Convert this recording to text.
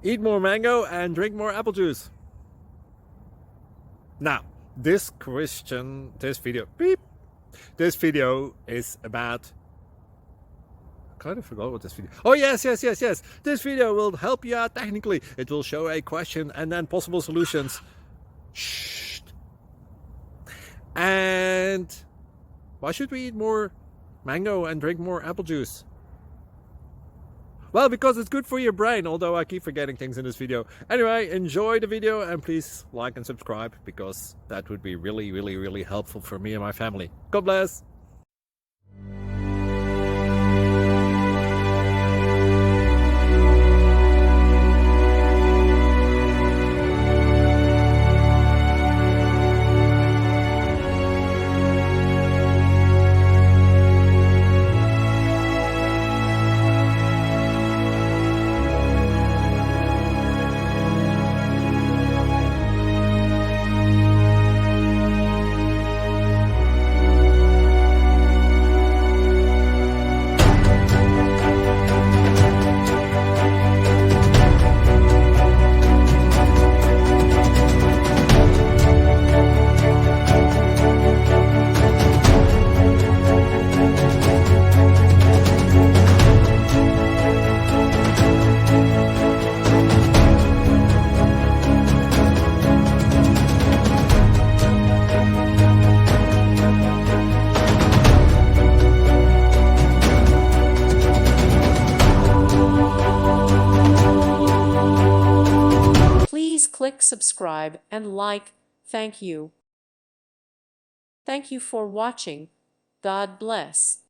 Eat more mango and drink more apple juice. Now, this video is about, I kind of forgot what this video. Oh, yes. This video will help you out technically. It will show a question and then possible solutions. Shh. And why should we eat more mango and drink more apple juice? Well, because it's good for your brain, although I keep forgetting things in this video. Anyway, enjoy the video and please like and subscribe, because that would be really helpful for me and my family. God bless! Please click subscribe and like. Thank you. Thank you for watching. God bless.